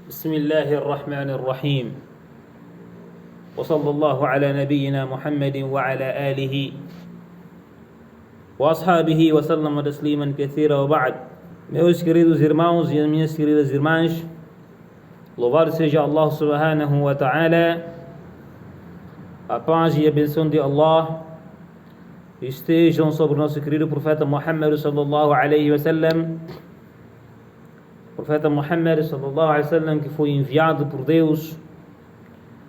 بسم الله الرحمن الرحيم وصلى الله على نبينا محمد وعلى آله وأصحابه وسلم تسليما كثيرا وبعد. Meus queridos irmãos e minhas queridas irmãs, louvado seja Allah subhanahu wa ta'ala, a paz e a bênção de Allah estejam sobre o nosso querido profeta Muhammad sallallahu alaihi wasallam. Profeta Muhammad sallallahu alaihi wasallam, que foi enviado por Deus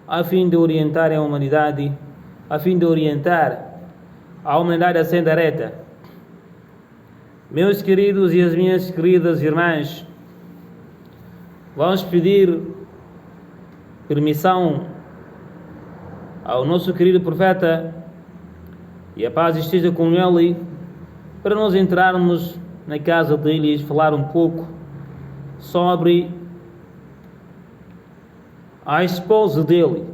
a fim de orientar a humanidade, a fim de orientar a humanidade a senda reta. Meus queridos e as minhas queridas irmãs, vamos pedir permissão ao nosso querido profeta, e a paz esteja com ele, para nós entrarmos na casa dele e falar um pouco sobre a esposa dele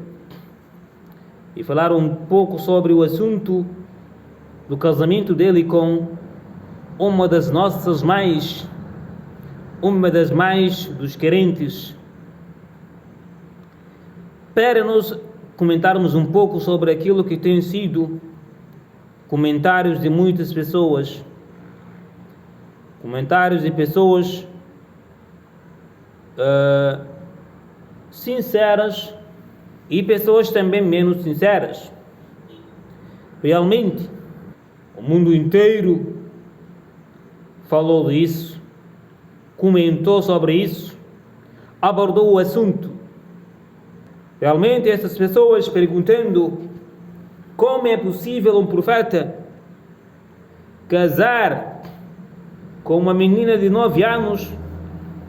e falar um pouco sobre o assunto do casamento dele com uma das mais dos crentes, para nós comentarmos um pouco sobre aquilo que tem sido comentários de muitas pessoas, comentários de pessoas sinceras e pessoas também menos sinceras. Realmente, o mundo inteiro falou disso, comentou sobre isso, abordou o assunto. Realmente, essas pessoas perguntando como é possível um profeta casar com uma menina de 9 anos,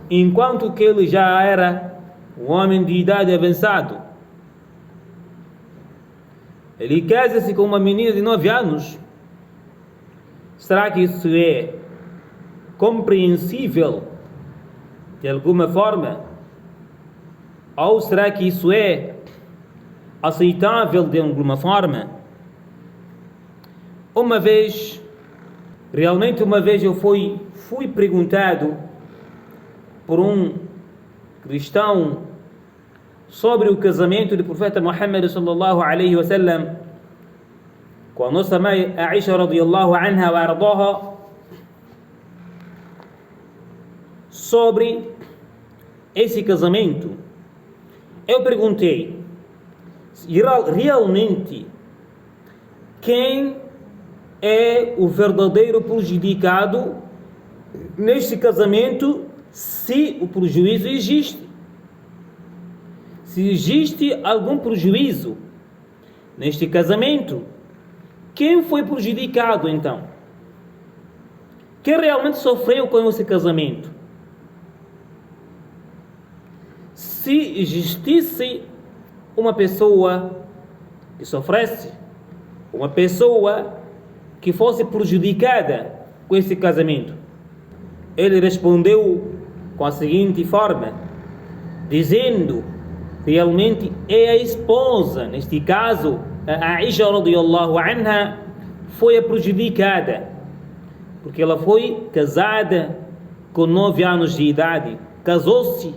enquanto que ele já era um homem de idade avançada. Ele casa-se com uma menina de 9 anos. Será que isso é compreensível de alguma forma? Ou será que isso é aceitável de alguma forma? Uma vez eu fui perguntado por um cristão sobre o casamento do profeta Muhammad sallallahu alaihi wasallam com a nossa mãe Aisha radiyallahu anha wa ardaha, sobre esse casamento. Eu perguntei realmente quem é o verdadeiro prejudicado neste casamento, se o prejuízo existe. Se existe algum prejuízo neste casamento, quem foi prejudicado então? Quem realmente sofreu com esse casamento? Se existisse uma pessoa que sofresse, uma pessoa que fosse prejudicada com esse casamento, ele respondeu com a seguinte forma, dizendo: realmente é a esposa, neste caso a Aisha radiyallahu anha, foi a prejudicada, porque ela foi casada com 9 anos de idade, casou-se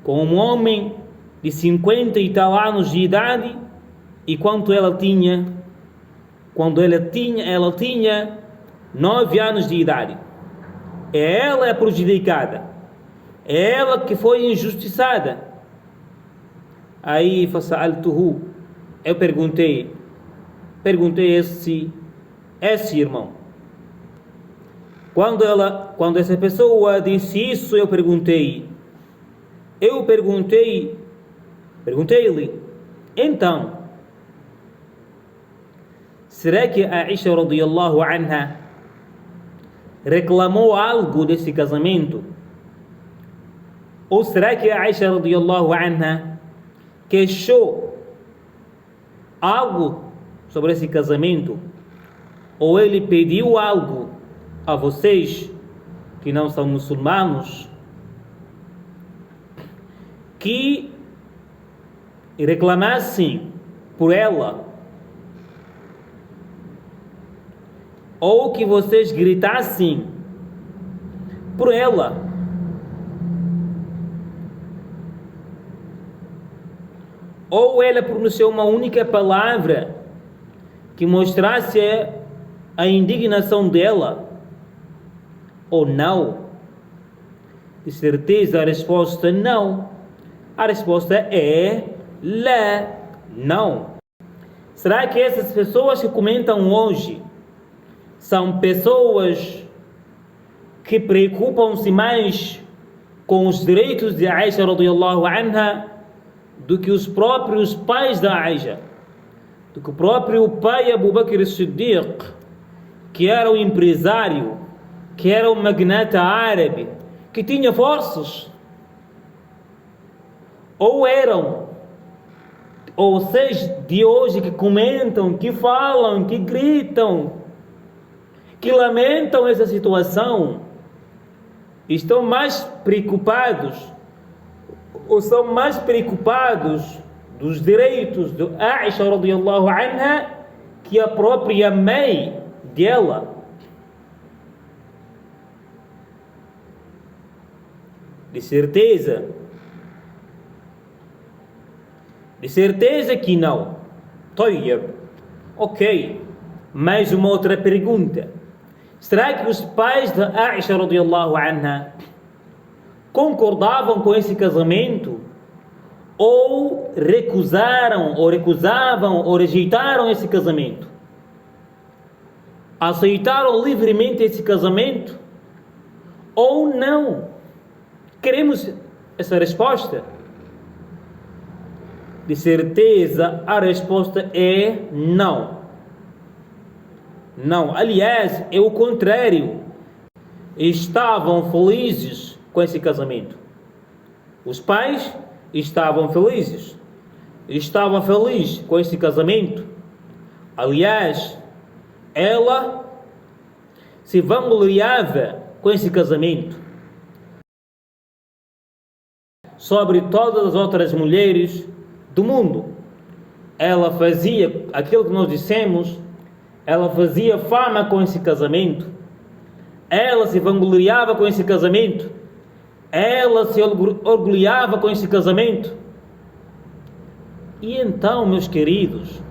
com um homem de 50 e tal anos de idade, e ela tinha 9 anos de idade. É ela a prejudicada, é ela que foi injustiçada. Aí fasaltuhu, eu perguntei esse irmão. Quando essa pessoa disse isso, eu perguntei-lhe, então, será que a Aisha radiyallahu anha reclamou algo desse casamento? Ou será que a Aisha radiyallahu anha queixou algo sobre esse casamento? Ou ele pediu algo a vocês que não são muçulmanos que reclamassem por ela, ou que vocês gritassem por ela? ou ela pronunciou uma única palavra que mostrasse a indignação dela, ou não? De certeza a resposta não. A resposta é lá, não. Será que essas pessoas que comentam hoje são pessoas que preocupam-se mais com os direitos de Aisha radiyallahu anha do que os próprios pais da Aisha, do que o próprio pai Abu Bakr as-Siddiq, que era um empresário, que era um magnata árabe, que tinha forças? Ou eram, ou seja, de hoje que comentam, que falam, que gritam, que lamentam essa situação, estão mais preocupados, ou são mais preocupados dos direitos de Aisha radiyallahu anha que a própria mãe dela. De certeza que não. Tayyib. Ok. Mais uma outra pergunta. Será que os pais de Aisha radiyallahu anha concordavam com esse casamento? Ou recusaram, ou recusavam, ou rejeitaram esse casamento? Aceitaram livremente esse casamento? Ou não? Queremos essa resposta? De certeza, a resposta é não. Não. Aliás, é o contrário. Estavam felizes com esse casamento. Os pais estavam felizes. Estavam felizes com esse casamento. Aliás, ela se vangloriava com esse casamento sobre todas as outras mulheres do mundo. Ela fazia aquilo que nós dissemos, ela fazia fama com esse casamento, ela se vangloriava com esse casamento, ela se orgulhava com esse casamento. E então, meus queridos,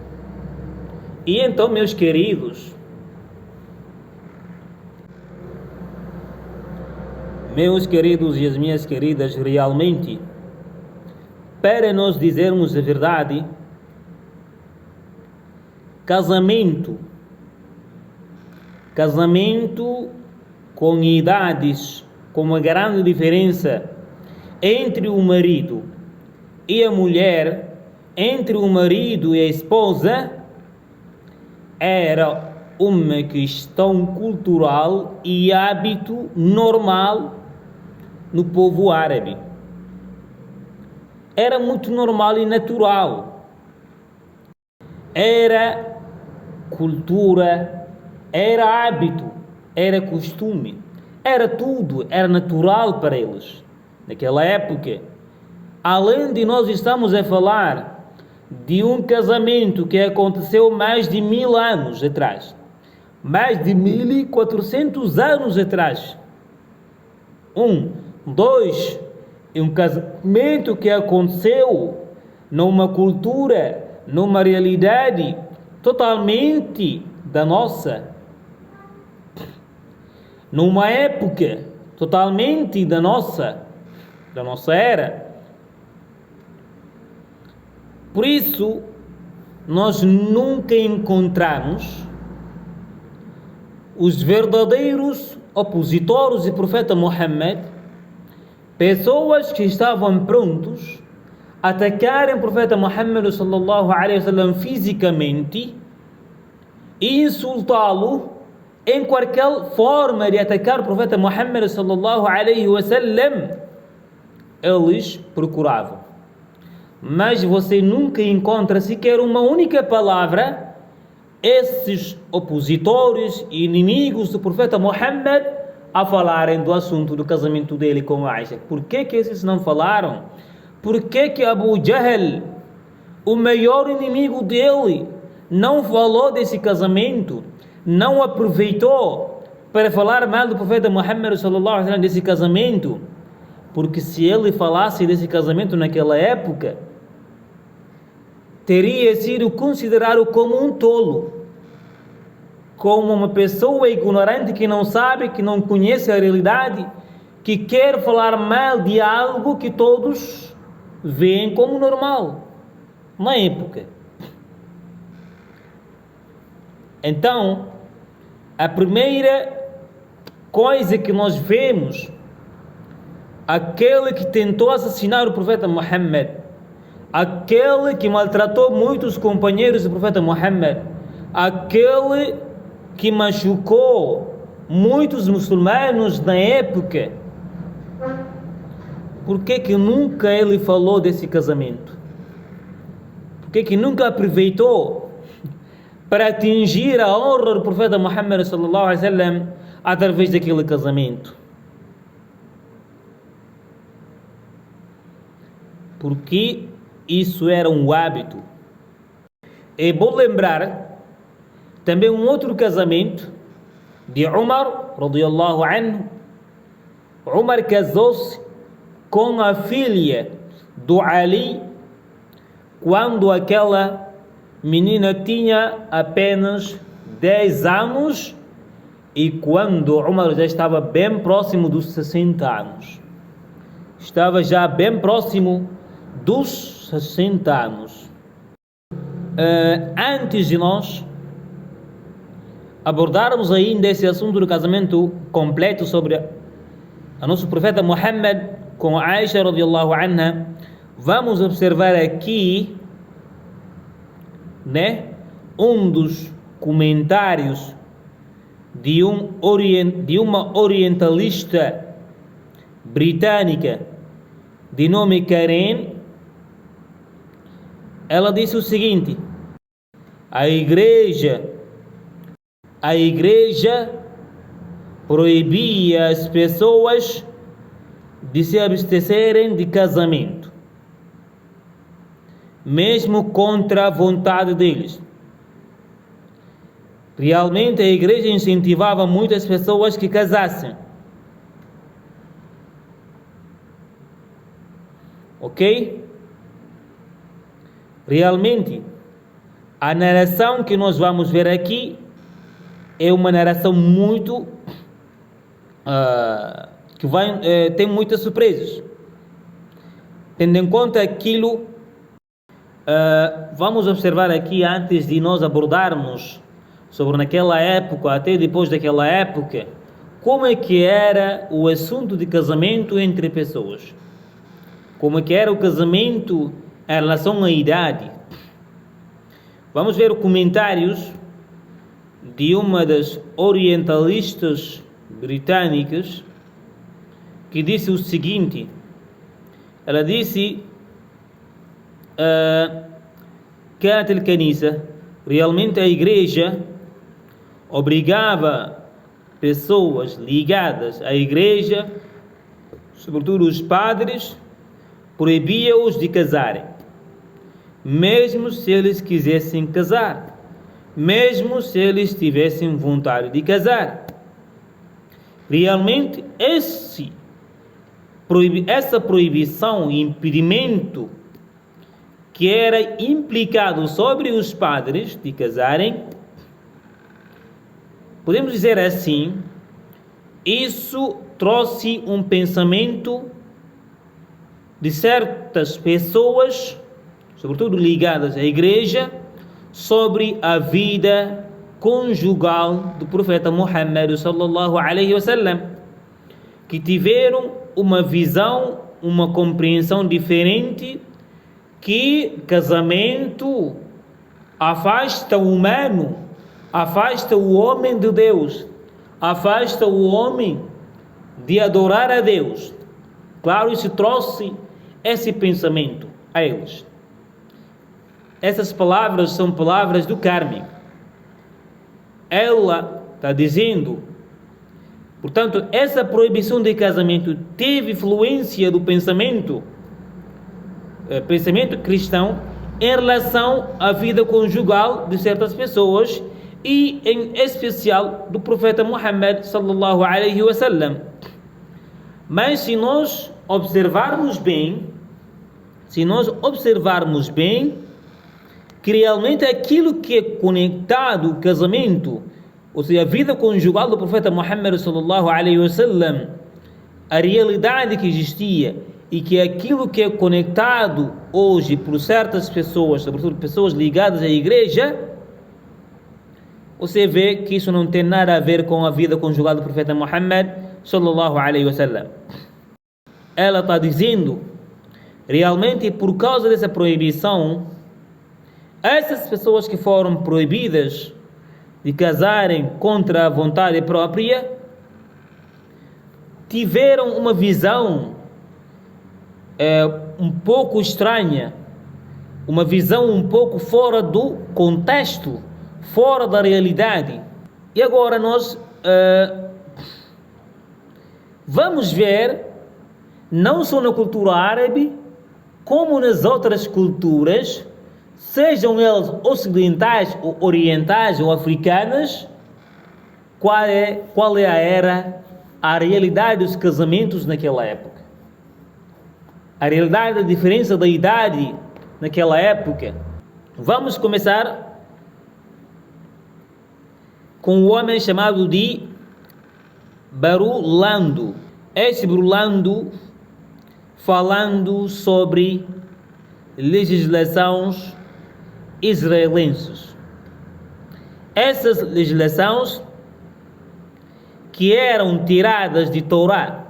meus queridos e as minhas queridas, realmente, para nós dizermos a verdade, casamento com idades, com uma grande diferença entre o marido e a mulher, entre o marido e a esposa, era uma questão cultural e hábito normal no povo árabe. Era muito normal e natural. Era cultura, era hábito, era costume, era tudo, era natural para eles. Naquela época, além de nós estamos a falar de um casamento que aconteceu mais de 1000 anos atrás, mais de 1400 anos atrás. Dois, um casamento que aconteceu numa cultura, numa realidade totalmente da nossa, numa época totalmente da nossa era. Por isso, nós nunca encontramos os verdadeiros opositores do profeta Muhammad, pessoas que estavam prontos a atacarem o profeta Muhammad sallallahu alaihi wasallam fisicamente e insultá-lo em qualquer forma de atacar o profeta Muhammad sallallahu alaihi wasallam. Eles procuravam, mas você nunca encontra sequer uma única palavra esses opositores e inimigos do profeta Muhammad a falarem do assunto do casamento dele com Aisha. Por que esses não falaram? Por que Abu Jahl, o maior inimigo dele, não falou desse casamento, não aproveitou para falar mal do profeta Muhammad sallallahu alaihi wasallam desse casamento? Porque se ele falasse desse casamento naquela época, teria sido considerado como um tolo, como uma pessoa ignorante que não sabe, que não conhece a realidade, que quer falar mal de algo que todos veem como normal na época. Então, a primeira coisa que nós vemos, aquele que tentou assassinar o profeta Muhammad, aquele que maltratou muitos companheiros do profeta Muhammad, aquele que machucou muitos muçulmanos na época, por que nunca ele falou desse casamento? Por que nunca aproveitou para atingir a honra do profeta Muhammad sallallahu alaihi wasallam através daquele casamento? Porque isso era um hábito. É bom lembrar também um outro casamento de Umar radiyallahu anhu. Umar casou-se com a filha do Ali quando aquela menina tinha apenas 10 anos e quando Umar já estava bem próximo dos 60 anos. Estava já bem próximo dos 60 anos. Antes de nós abordarmos ainda esse assunto do casamento completo sobre o nosso profeta Muhammad com Aisha radiyallahu anha, vamos observar aqui, um dos comentários de uma orientalista britânica de nome Karen. Ela disse o seguinte: a igreja proibia as pessoas de se abstecerem de casamento, mesmo contra a vontade deles. Realmente a igreja incentivava muitas pessoas que casassem. Ok? Realmente, a narração que nós vamos ver aqui é uma narração muito que tem muitas surpresas. Tendo em conta aquilo, vamos observar aqui, antes de nós abordarmos sobre naquela época, até depois daquela época, como é que era o assunto de casamento entre pessoas. Como é que era o casamento em relação à idade. Vamos ver comentários de uma das orientalistas britânicas que disse o seguinte. Ela disse: كانت الكنيسة, realmente a igreja obrigava pessoas ligadas à igreja, sobretudo os padres, proibia-os de casarem, mesmo se eles quisessem casar, mesmo se eles tivessem vontade de casar. Realmente essa proibição e impedimento que era implicado sobre os padres de casarem, podemos dizer assim, isso trouxe um pensamento de certas pessoas, sobretudo ligadas à igreja, sobre a vida conjugal do profeta Muhammad sallallahu alaihi wasallam, que tiveram uma visão, uma compreensão diferente, que casamento afasta o humano, afasta o homem de Deus, afasta o homem de adorar a Deus. Claro, isso trouxe esse pensamento a eles. Essas palavras são palavras do Carme. Ela está dizendo, portanto, essa proibição de casamento teve influência do pensamento cristão em relação à vida conjugal de certas pessoas e em especial do profeta Muhammad sallallahu alaihi wasallam. Mas se nós observarmos bem, que realmente aquilo que é conectado ao casamento, ou seja, a vida conjugal do profeta Muhammad sallallahu alaihi wasallam, a realidade que existia e que aquilo que é conectado hoje por certas pessoas, sobretudo pessoas ligadas à igreja, você vê que isso não tem nada a ver com a vida conjugal do profeta Muhammad sallallahu alaihi wasallam. Ela está dizendo, realmente por causa dessa proibição, essas pessoas que foram proibidas de casarem contra a vontade própria, tiveram uma visão um pouco estranha, uma visão um pouco fora do contexto, fora da realidade. E agora nós vamos ver, não só na cultura árabe, como nas outras culturas, sejam elas ocidentais, ou orientais, ou africanas, qual é a realidade dos casamentos naquela época. A realidade da diferença da idade naquela época. Vamos começar com um homem chamado de Barulando. Esse Barulando falando sobre legislações israelenses. Essas legislações que eram tiradas de Torá,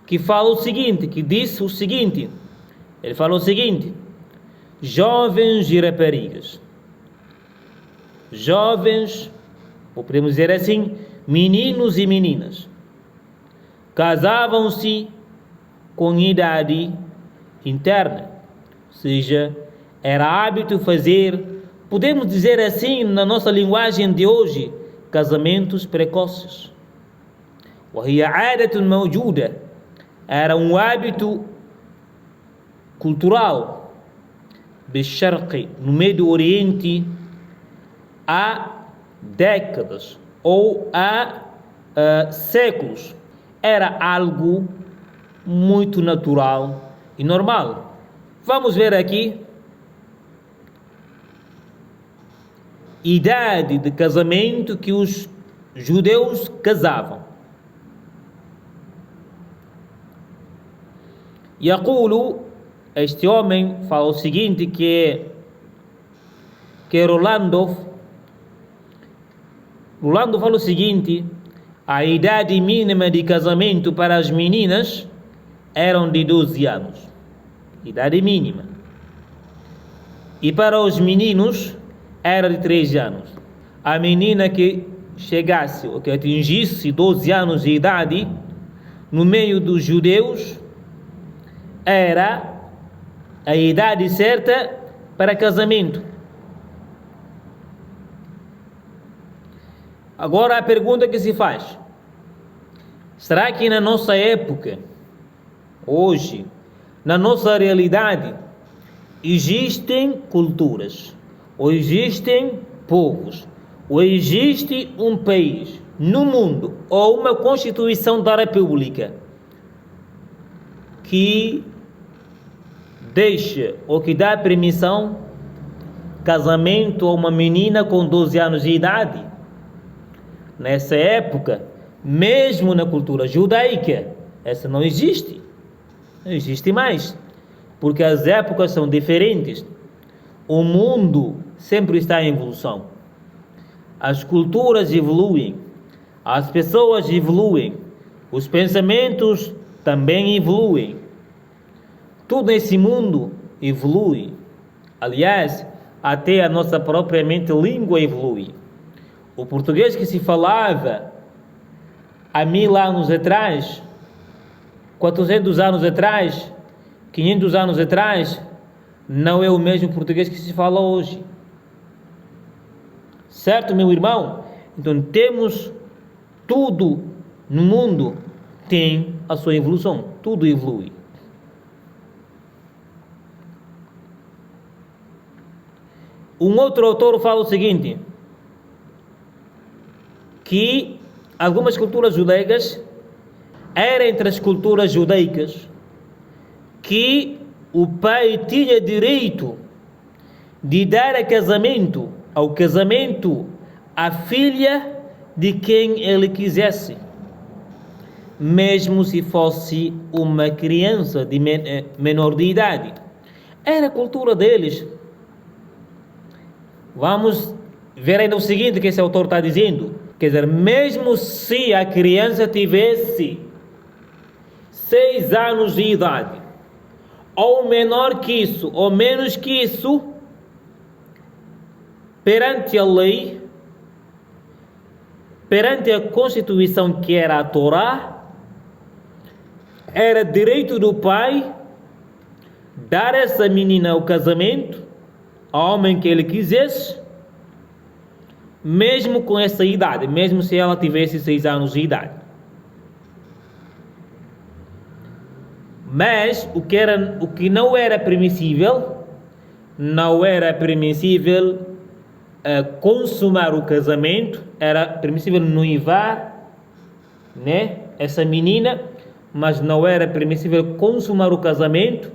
que fala o seguinte, que diz o seguinte, ele fala o seguinte: jovens e raparigas, jovens, ou podemos dizer assim, meninos e meninas, casavam-se com idade interna, ou seja, era hábito fazer, podemos dizer assim na nossa linguagem de hoje, casamentos precoces. وهي عادة موجودة, era um hábito cultural بالشرق, no Médio Oriente, há décadas ou há séculos. Era algo muito natural e normal. Vamos ver aqui idade de casamento que os judeus casavam. يقول, este homem fala o seguinte, que Rolando fala o seguinte: a idade mínima de casamento para as meninas eram de 12 anos, idade mínima, e para os meninos era de 13 anos. A menina que chegasse ou que atingisse 12 anos de idade no meio dos judeus era a idade certa para casamento. Agora a pergunta que se faz: será que na nossa época, hoje, na nossa realidade, existem culturas, ou existem povos, ou existe um país no mundo, ou uma Constituição da República que deixa ou que dá permissão casamento a uma menina com 12 anos de idade? Nessa época, mesmo na cultura judaica, essa não existe. Não existe mais, porque as épocas são diferentes. O mundo sempre está em evolução. As culturas evoluem, as pessoas evoluem, os pensamentos também evoluem. Tudo nesse mundo evolui. Aliás, até a nossa própria língua evolui. O português que se falava há 1000 anos atrás, 400 anos atrás, 500 anos atrás, não é o mesmo português que se fala hoje. Certo, meu irmão? Então temos tudo no mundo tem a sua evolução, tudo evolui. Um outro autor fala o seguinte, que algumas culturas judaicas eram entre as culturas judaicas que o pai tinha direito de dar ao casamento a filha de quem ele quisesse, mesmo se fosse uma criança de menor de idade. Era a cultura deles. Vamos ver ainda o seguinte que esse autor está dizendo. Quer dizer, mesmo se a criança tivesse 6 anos de idade, ou menor que isso, ou menos que isso, perante a lei, perante a Constituição que era a Torá, era direito do pai dar essa menina ao casamento, ao homem que ele quisesse, mesmo com essa idade, mesmo se ela tivesse 6 anos de idade. Mas o que não era permissível, consumar o casamento, era permissível noivar, né, essa menina, mas não era permissível consumar o casamento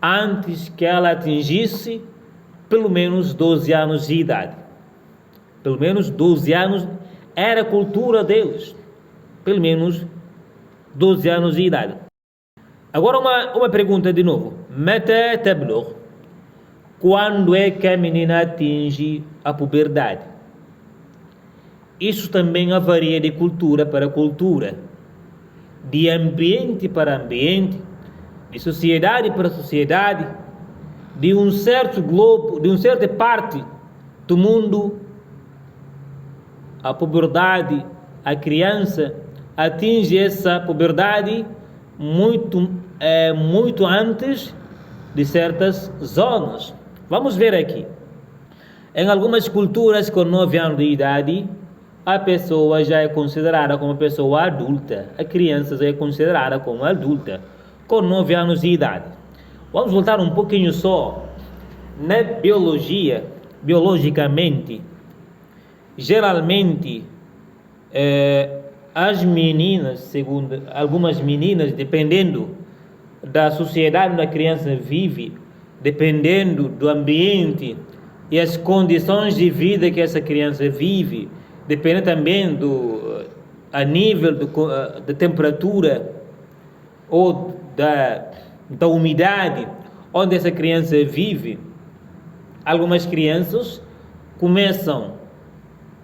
antes que ela atingisse pelo menos 12 anos de idade. Pelo menos 12 anos era a cultura deles. Pelo menos 12 anos de idade. Agora uma pergunta de novo. Mata tablugh. Quando é que a menina atinge a puberdade? Isso também varia de cultura para cultura, de ambiente para ambiente, de sociedade para sociedade, de um certo globo, de uma certa parte do mundo. A puberdade, a criança atinge essa puberdade muito antes de certas zonas. Vamos ver aqui. Em algumas culturas, com 9 anos de idade, a pessoa já é considerada como pessoa adulta. A criança já é considerada como adulta, com 9 anos de idade. Vamos voltar um pouquinho só. Na biologia, biologicamente, geralmente, as meninas, segundo algumas meninas, dependendo da sociedade onde a criança vive, dependendo do ambiente e as condições de vida que essa criança vive, dependendo também a nível da temperatura ou da umidade onde essa criança vive, algumas crianças começam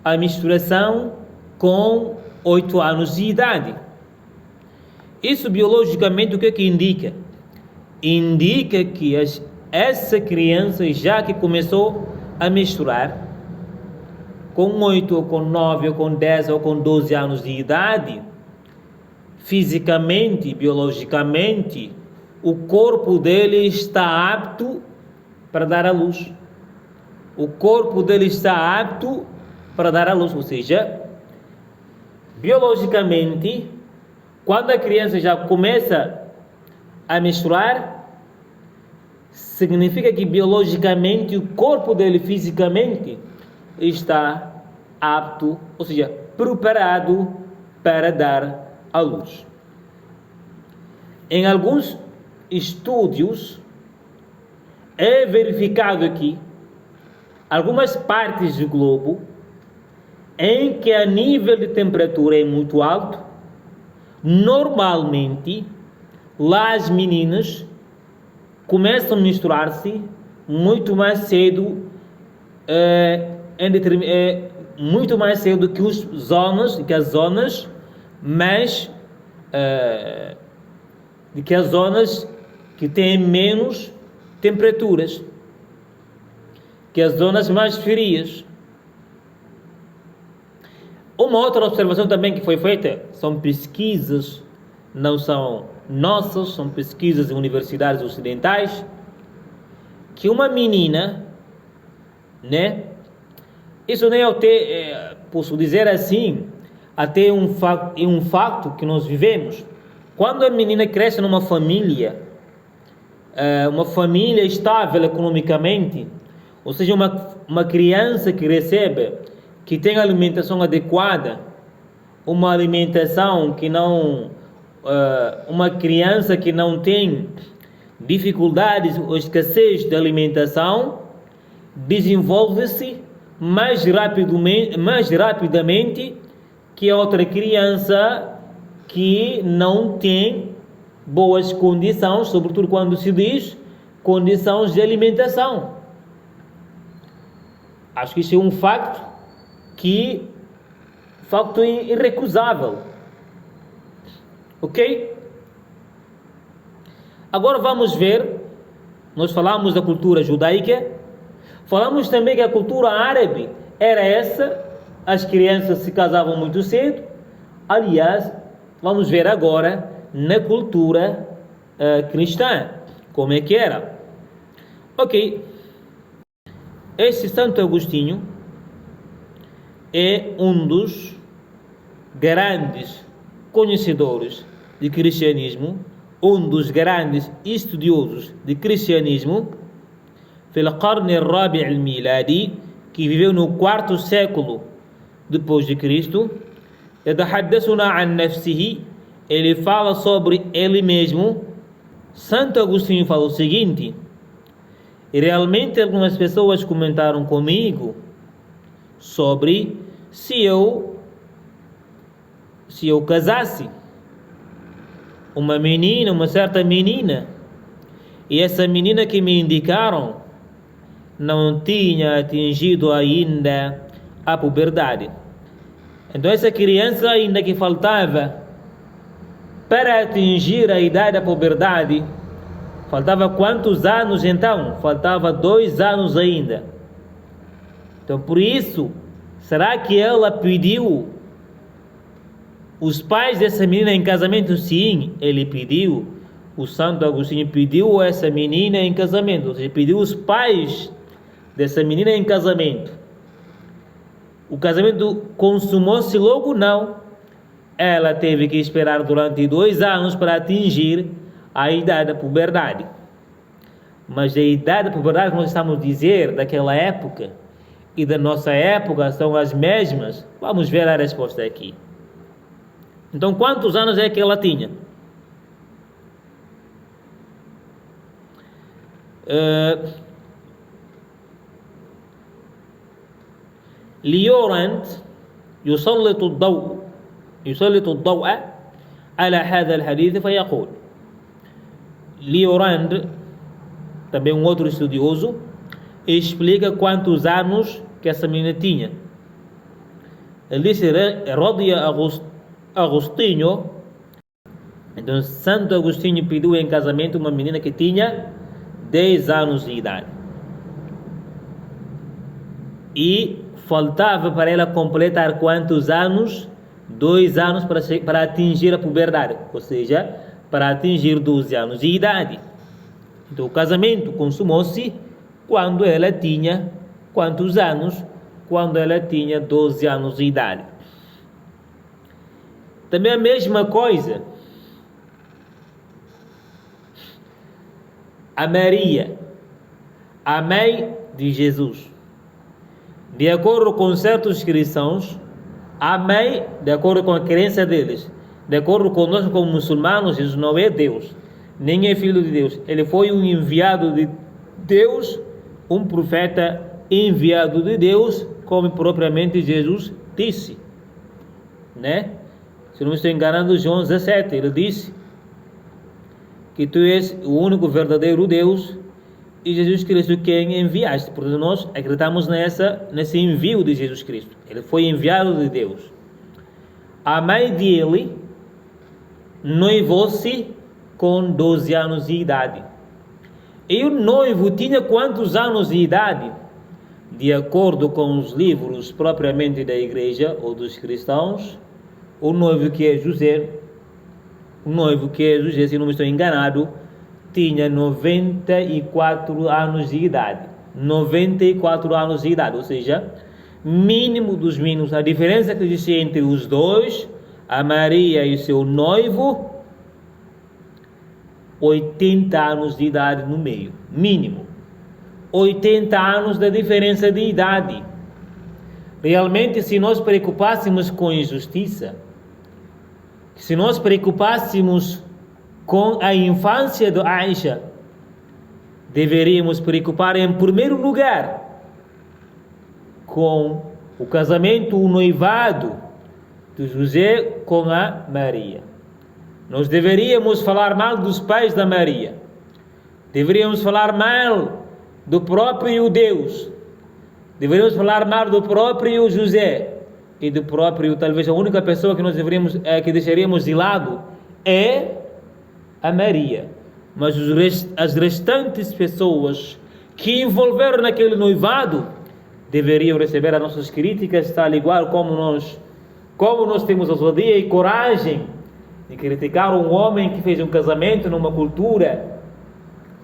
a misturação com 8 anos de idade. Isso biologicamente o que é que indica? Indica que essa criança, já que começou a misturar com 8 ou com 9 ou com 10 ou com 12 anos de idade, fisicamente, biologicamente, o corpo dele está apto para dar à luz. O corpo dele está apto para dar à luz, ou seja, biologicamente, quando a criança já começa a menstruar, significa que biologicamente o corpo dele fisicamente está apto, ou seja, preparado para dar à luz. Em alguns estudos é verificado aqui algumas partes do globo em que a nível de temperatura é muito alto. Normalmente lá as meninas começam a misturar-se muito mais cedo, muito mais cedo que as zonas que têm menos temperaturas, que as zonas mais frias. Uma outra observação também que foi feita, são pesquisas, não são nossas, são pesquisas em universidades ocidentais, que uma menina, né? Isso nem até, posso dizer assim, até um facto que nós vivemos. Quando a menina cresce numa família, uma família estável economicamente, ou seja, uma criança que recebe, que tem alimentação adequada, uma alimentação que não, uma criança que não tem dificuldades ou escassez de alimentação, desenvolve-se mais rapidamente que a outra criança que não tem boas condições, sobretudo quando se diz condições de alimentação. Acho que isso é um facto irrecusável. Ok? Agora vamos ver, nós falamos da cultura judaica, falamos também que a cultura árabe era essa, as crianças se casavam muito cedo. Aliás, vamos ver agora na cultura cristã, como é que era. Ok, esse Santo Agostinho é um dos grandes conhecedores de cristianismo, um dos grandes estudiosos de cristianismo, في القرن الرابع الميلادي, que viveu no quarto século depois de Cristo. يتحدثنا عن نفسه, ele fala sobre ele mesmo. Santo Agostinho fala o seguinte, e realmente algumas pessoas comentaram comigo sobre se eu casasse uma certa menina, e essa menina que me indicaram não tinha atingido ainda a puberdade. Então essa criança ainda que faltava para atingir a idade da puberdade, faltava quantos anos então? Faltava 2 anos ainda. Então por isso, será que ela pediu os pais dessa menina em casamento? Sim, ele pediu. O Santo Agostinho pediu essa menina em casamento, ou seja, pediu os pais dessa menina em casamento. O casamento consumou-se logo? Não. Ela teve que esperar durante 2 anos para atingir a idade da puberdade. Mas a idade da puberdade que nós estamos a dizer daquela época e da nossa época são as mesmas. Vamos ver a resposta aqui. Então, quantos anos é que ela tinha? ليورانت يسلط الضوء على هذا الحديث فيقول. Liorand, também um outro estudioso, explica quantos anos que essa menina tinha. Ele disse, Rodia Agostinho, então Santo Agostinho pediu em casamento uma menina que tinha 10 anos de idade. E faltava para ela completar quantos anos? 2 anos para atingir a puberdade, ou seja, para atingir 12 anos de idade. Então o casamento consumou-se quando ela tinha quantos anos? Quando ela tinha 12 anos de idade. Também a mesma coisa, a Maria, a mãe de Jesus. De acordo com certos cristãos, a mãe, de acordo com a crença deles, de acordo conosco como muçulmanos, Jesus não é Deus, nem é filho de Deus. Ele foi um enviado de Deus, um profeta enviado de Deus, como propriamente Jesus disse, né? Se não me estou enganando, João 17, ele disse que tu és o único verdadeiro Deus e Jesus Cristo quem enviaste. Portanto, nós acreditamos nesse envio de Jesus Cristo. Ele foi enviado de Deus. A mãe dele noivou-se com 12 anos de idade. E o noivo tinha quantos anos de idade? De acordo com os livros propriamente da igreja ou dos cristãos, o noivo que é José, se não me estou enganado, tinha 94 anos de idade. 94 anos de idade, ou seja, mínimo dos mínimos. A diferença que existe entre os dois, a Maria e seu noivo, 80 anos de idade no meio, mínimo. 80 anos da diferença de idade. Realmente, se nós preocupássemos com injustiça, se nós preocupássemos com a infância de Aisha, deveríamos preocupar em primeiro lugar com o casamento, o noivado de José com a Maria. Nós deveríamos falar mal dos pais da Maria. Deveríamos falar mal do próprio Deus. Deveríamos falar mal do próprio José e do próprio, talvez a única pessoa que nós que deixaríamos de lado é a Maria. Mas as restantes pessoas que envolveram naquele noivado deveriam receber as nossas críticas, tal igual como nós temos ousadia e coragem de criticar um homem que fez um casamento numa cultura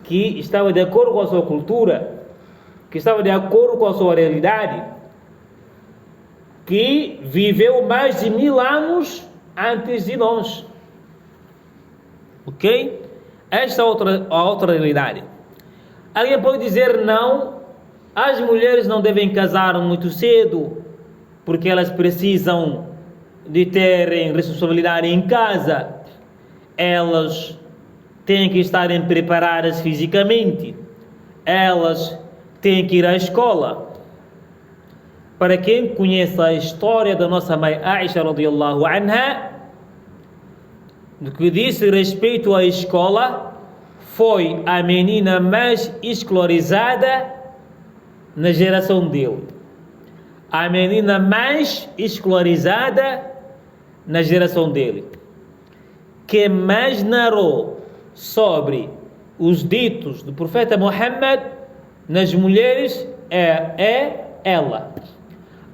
que estava de acordo com a sua cultura, que estava de acordo com a sua realidade, que viveu mais de 1000 anos antes de nós. Ok? Esta é a outra realidade. Alguém pode dizer não, as mulheres não devem casar muito cedo, porque elas precisam de terem responsabilidade em casa, elas têm que estarem preparadas fisicamente, elas têm que ir à escola. Para quem conhece a história da nossa mãe Aisha radiyallahu anha, no que diz respeito à escola, foi a menina mais escolarizada na geração dele. A menina mais escolarizada na geração dele. Que mais narrou sobre os ditos do profeta Muhammad nas mulheres é ela.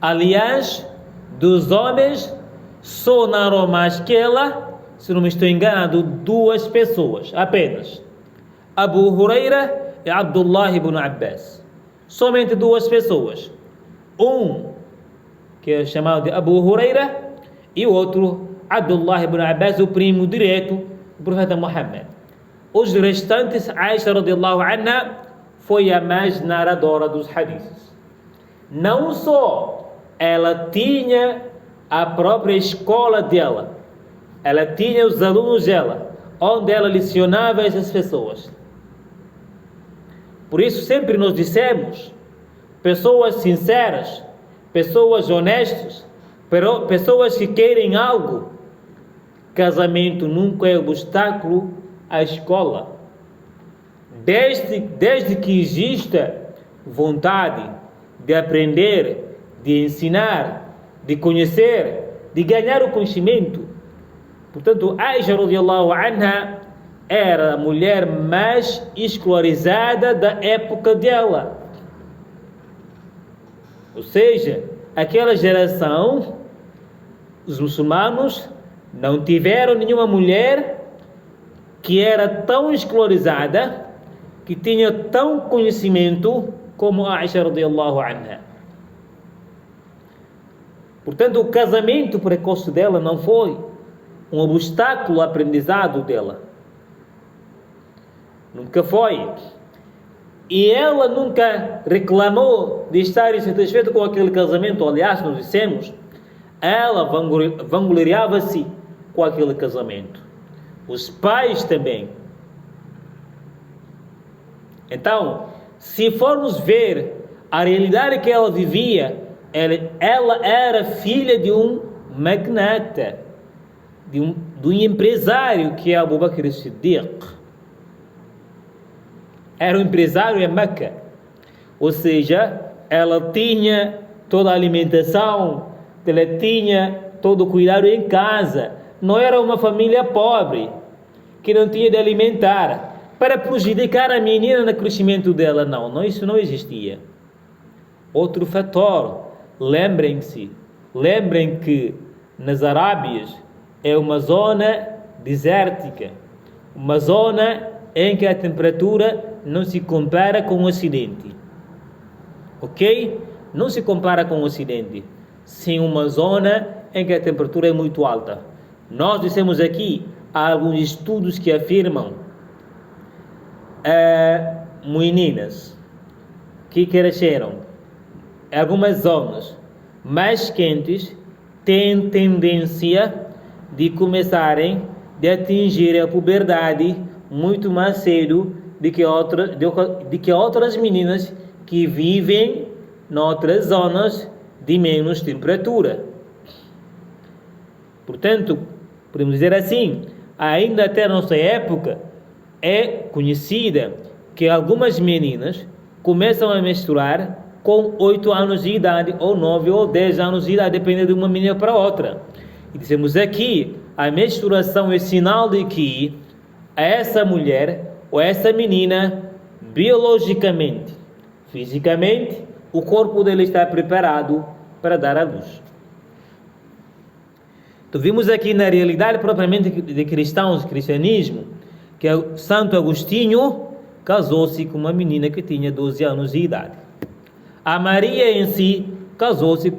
Aliás, dos homens, só narrou mais que ela, se não me estou enganado, 2 pessoas apenas. Abu Huraira e Abdullah ibn Abbas. Somente 2 pessoas. Um, que é chamado de Abu Huraira, e o outro, Abdullah ibn Abbas, o primo direto do profeta Muhammad. Os restantes, Aisha radiyallahu anha foi a mais narradora dos hadiths. Não só ela tinha a própria escola dela, ela tinha os alunos dela, onde ela lecionava essas pessoas. Por isso sempre nós dissemos, pessoas sinceras, pessoas honestas, pessoas que querem algo, casamento nunca é obstáculo à escola. Desde que exista vontade de aprender, de ensinar, de conhecer, de ganhar o conhecimento. Portanto, Aisha radiyallahu anha era a mulher mais escolarizada da época dela. Ou seja, aquela geração, os muçulmanos não tiveram nenhuma mulher que era tão escolarizada, que tinha tão conhecimento como Aisha radiyallahu anha. Portanto, o casamento precoce dela não foi um obstáculo ao aprendizado dela. Nunca foi. E ela nunca reclamou de estar insatisfeita com aquele casamento. Aliás, nós dissemos, ela vangloriava-se com aquele casamento. Os pais também. Então, se formos ver a realidade que ela vivia, ela era filha de um magnata, de um empresário que é Abu Bakr as-Siddiq. Era um empresário em Meca. Ou seja, ela tinha toda a alimentação, ela tinha todo o cuidado em casa. Não era uma família pobre, que não tinha de alimentar, para prejudicar a menina no crescimento dela. Não, isso não existia. Outro fator, lembrem que nas Arábias é uma zona desértica, uma zona em que a temperatura não se compara com o Ocidente. Ok? Não se compara com o Ocidente. Sim, uma zona em que a temperatura é muito alta. Nós dissemos aqui, há alguns estudos que afirmam meninas que cresceram em algumas zonas mais quentes têm tendência de começarem de atingir a puberdade muito mais cedo do que outras meninas que vivem noutras zonas de menos temperatura. Portanto, podemos dizer assim, ainda até a nossa época é conhecida que algumas meninas começam a menstruar com 8 anos de idade, ou 9 ou 10 anos de idade, dependendo de uma menina para outra. E dizemos aqui, a menstruação é sinal de que essa mulher ou essa menina, biologicamente, fisicamente, o corpo dele está preparado para dar à luz. Então vimos aqui na realidade propriamente de cristãos, cristianismo, que Santo Agostinho casou-se com uma menina que tinha 12 anos de idade. A Maria em si casou-se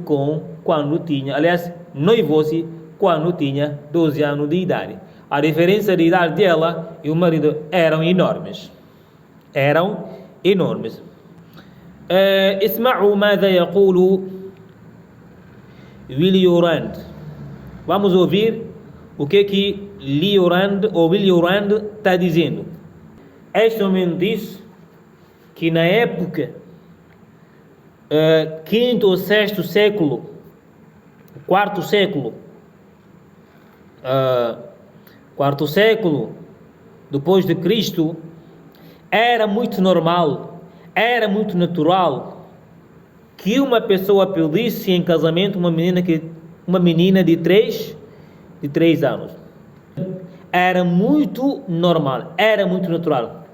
quando tinha, aliás, noivou-se quando tinha 12 anos de idade. A diferença de idade dela e o marido eram enormes. اسمعوا ماذا يقول Willy Orand. Vamos ouvir o que Willy Orand está dizendo. Este homem diz que na época quinto ou sexto século, quarto século depois de Cristo, era muito normal, era muito natural que uma pessoa pedisse em casamento uma menina de 3 anos. Era muito normal, era muito natural.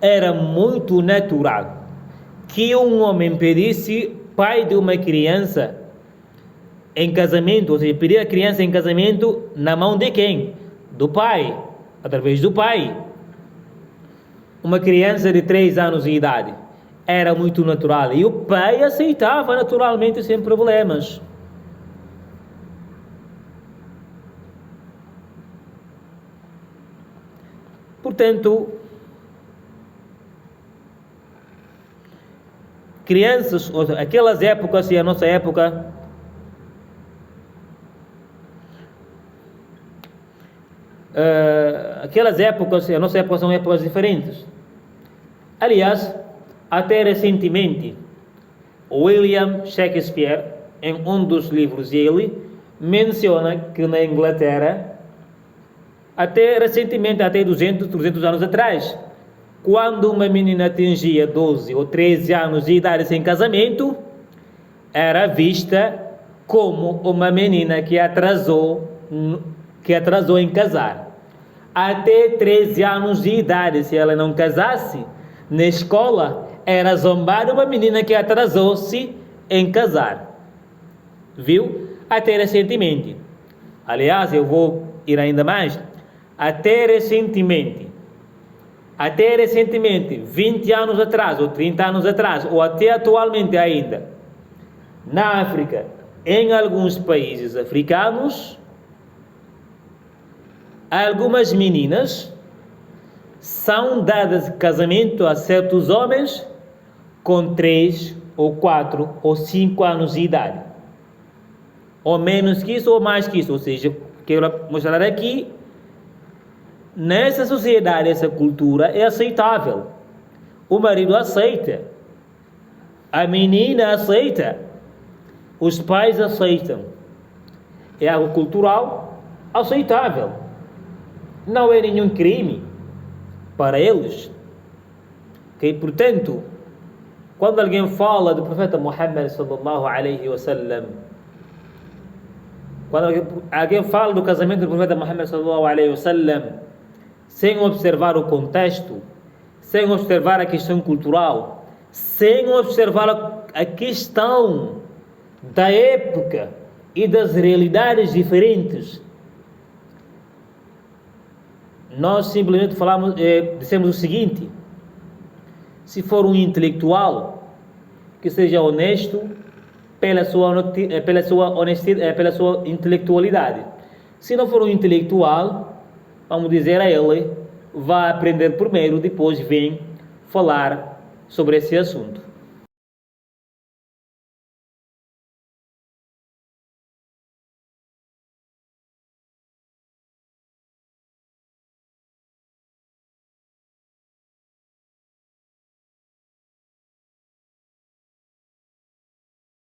Era muito natural que um homem pedisse pai de uma criança em casamento, ou seja, pedir a criança em casamento na mão de quem? Do pai, através do pai. Uma criança de 3 anos de idade. Era muito natural. E o pai aceitava naturalmente, sem problemas. Portanto, crianças, aquelas épocas e a nossa época, aquelas épocas e a nossa época são épocas diferentes. Aliás, até recentemente, William Shakespeare, em um dos livros dele, menciona que na Inglaterra, até recentemente, até 200 anos atrás, quando uma menina atingia 12 ou 13 anos de idade sem casamento, era vista como uma menina que atrasou em casar. Até 13 anos de idade, se ela não casasse, na escola era zombada uma menina que atrasou-se em casar. Viu? Até recentemente. Aliás, eu vou ir ainda mais. Até recentemente, 20 anos atrás, ou 30 anos atrás, ou até atualmente ainda, na África, em alguns países africanos, algumas meninas são dadas de casamento a certos homens com 3 ou 4 ou 5 anos de idade. Ou menos que isso ou mais que isso. Ou seja, quero mostrar aqui, nessa sociedade, essa cultura é aceitável. O marido aceita. A menina aceita. Os pais aceitam. É algo cultural aceitável. Não é nenhum crime para eles. Okay? Portanto, quando alguém fala do profeta Muhammad sallallahu alaihi wasallam, quando alguém fala do casamento do profeta Muhammad sallallahu alaihi wasallam, sem observar o contexto, sem observar a questão cultural, sem observar a questão da época e das realidades diferentes, nós simplesmente dissemos o seguinte: se for um intelectual que seja honesto pela sua intelectualidade, se não for um intelectual, vamos dizer a ele, vá aprender primeiro, depois vem falar sobre esse assunto.